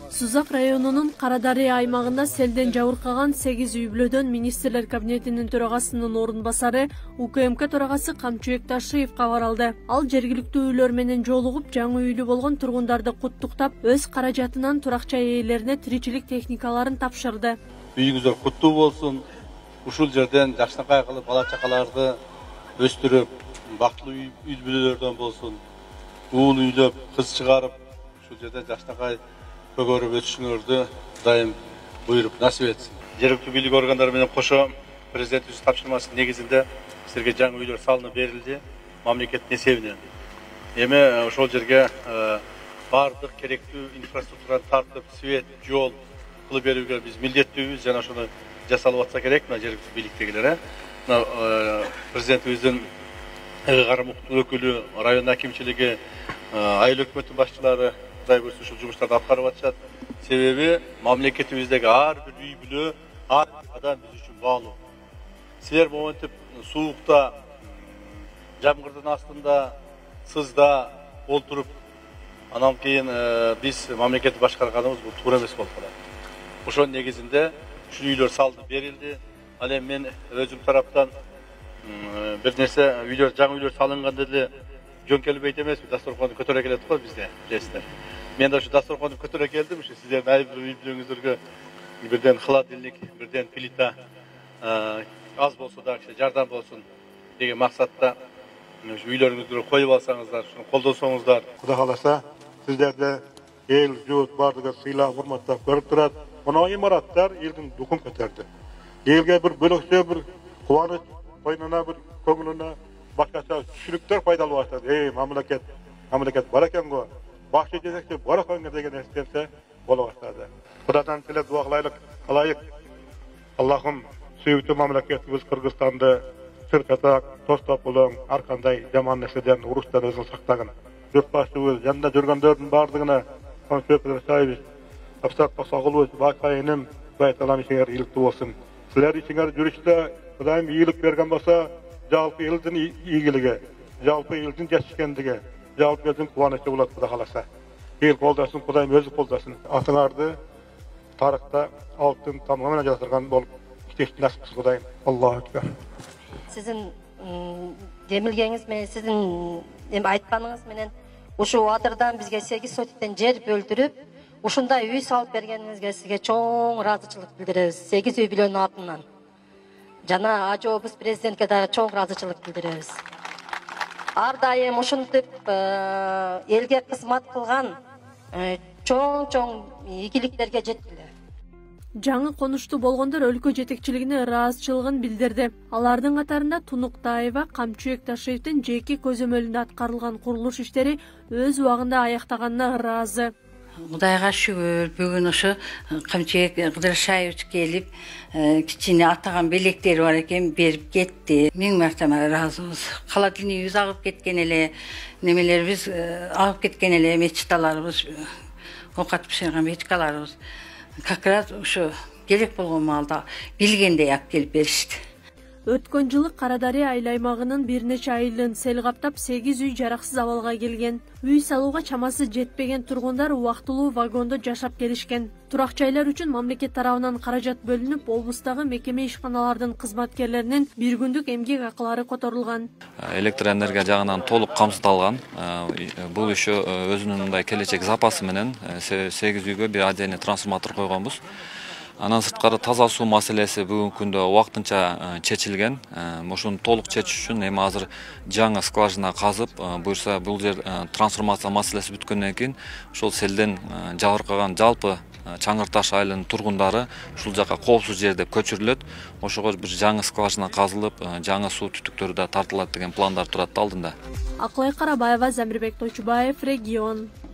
Сузак районунун Карадария аймагында селден жабыркаган 8 үй-бүлөдөн министрлер кабинетинин төрагасынын орун басары УКМК төрагасы Камчыбек Ташиев кабар алды. Ал жергиликтүү үйлөр менен жолугуп, жаңы үйлүү болгон тургундарды куттуктап, өз каражатынан туракча ээлерине тиричилик техникаларын тапшырды. Үйүңүздөр куттуу болсун. Ушул жерден жакшынакай кылып бала чакаларды өстүрүп, бактылуу үй-бүлөлөрдөн болсун. Уул үйлөп, кыз чыгарып, ушул жерден жакшынакай көгөрүп өтүшүңөрдү дайым буйруп насип этсин. Жергиликтүү бийлик органдары менен кошо президентибиздин тапшырмасы негизинде силерге жаңы үйлөр салынып берилди, мамлекеттин эсебинен. Эми ошол жерге бардык керектүү инфраструктураны тартып, свет, жол кылып берүүгө биз милдеттүүбүз, жана ошону жасалып атса керек мына жергиликтүү бийликтегилер. Президентибиздин карамуктуу өкүлү, район акимчилиги, айыл өкмөттүн башчылары Кудай буйрса ушул жумуштарды аткарып атышат. Себеби мамлекетибиздеги ар бир үй-бүлө, ар бир адам биз үчүн баалуу. Силер моментип суукта, жамгырдын астында, сызда олтуруп, анан кийин биз мамлекетти башкарганыбыз бул туура эмес болуп калат. Ошонун негизинде ушул үйлөр салынып берилди. Ал эми мен өзүм тараптан бир нерсе жаңы үйлөр салынганда деле жөн келбейт эмеспи, дасторконду көтөрө келет го бизде, билесиздер. Мен да ушу дасторконду көтөрө келдим, ушу сиздердин ар бир үй-бүлөңүздөргө бирден холодильник, бирден плита аз болсо да жардам болсун деген максатта үйлөрүңүздү коюп алсаңыздар, шуну колдонсоңуздар. Кудай кааласа, сиздерде эл, журт бардыгы сыйлап, урматтап көрүп турат. Мына имараттар элдин духун көтөрдү. Элге бир бөлөкчө бир кубаныч, койнуна бир көңүлүнө башкача түшүнүктөр пайдалуу баштады. Мамлекет бар экен го. Башчы жетекчи бар экен деген нерсе боло баштады. Кудайдан тилеп дуа кылайык. Аллахым сүйүктүү мамлекетибиз Кыргызстанды сыртатак, тостопулуң, ар кандай жаман нерседен, уруштан өзүн сактагын. Журт башчыбыз жанында жүргөндөрдүн бардыгына Апсак Пасагулович, Бакайным, Байталам ишиңер ийгиликтүү болсун. Силер ишиңер жүрүштө Кудайым ийгилик берген болсо, жалпы элдин ийгилиги, жалпы элдин жетишкендиги, жалпы элдин кубанычы болот Кудай кааласа. Эл колдосын, Кудайым өзү колдосын. Атыңарды тарыхта алтын тамга менен жаздырган болуп, иштешти насип кылсын Кудайым. Аллаху акбар. Сиздин демилгениңиз менен, сиздин айтканыңыз менен ушул адырдан бизге 8 сотиктен жер бөлдүрүп, ушундай үй салып бергениңизге сизге чоң ыраазычылык билдиребиз. 8 үй-бүлөнүн атынан. Жана АЖОбуз президентке да чоң ыраазычылык билдиребиз. Ар дайым ушинтип элге кызмат кылган чоң ийгиликтерге жеткиле. Жаңы конуштуу болгондор өлкө жетекчилигине ыраазычылыгын билдирди. Алардын катарында Тунуктаева, Камчыбек Ташиевдин жеке көзөмөлүндө аткарылган курулуш иштери өз убагында аяктаганына ыраазы. Кудайга шүгүр, бүгүн ушу Камчыбек Кыдыршаевич келип, кичине атаган белектери бар экен, берип кетти. Миң мартама ыраазыбыз. Холодильнигибиз агып кеткен эле, немелерибиз агып кеткен эле, мечталарыбыз, оокат бышырган мечкаларыбыз. Как раз ушу керек болгон маалда билгендей алып келип беришти. Өткөн жылы Карадария айыл аймагынын бир нече айылын сел каптап 8 үй жараксыз абалга келген. Үй салууга чамасы жетпеген тургундар убактылуу вагондо жашап келишкен. Турак-жайлар үчүн мамлекет тарабынан каражат бөлүнүп, облустагы мекеме ишканалардын кызматкерлеринин бир күндүк эмгек акылары которулган. Электр энергия жагынан толук камсыздалган. Бул иши өзүнүн мындай келечек запасы менен 8 үйгө бир отдельный трансформатор койгонбуз. Анан сырткары таза суу маселеси бүгүнкү күндө убактынча чечилген. Ошону толук чечиш үчүн эми азыр жаңы скважина казып, буюрса бул жер трансформация маселеси бүткөндөн кийин ошол селден жабыркаган жалпы Чаңырташ айылынын тургундары ушул жака коопсуз жерде көчүрүлөт. Ошого бир жаңы скважина казылып, жаңы суу түтүктөрү да тартылат деген пландар турат алдында. Акылай Карабаева, Замирбек Тойчубаев, Регион.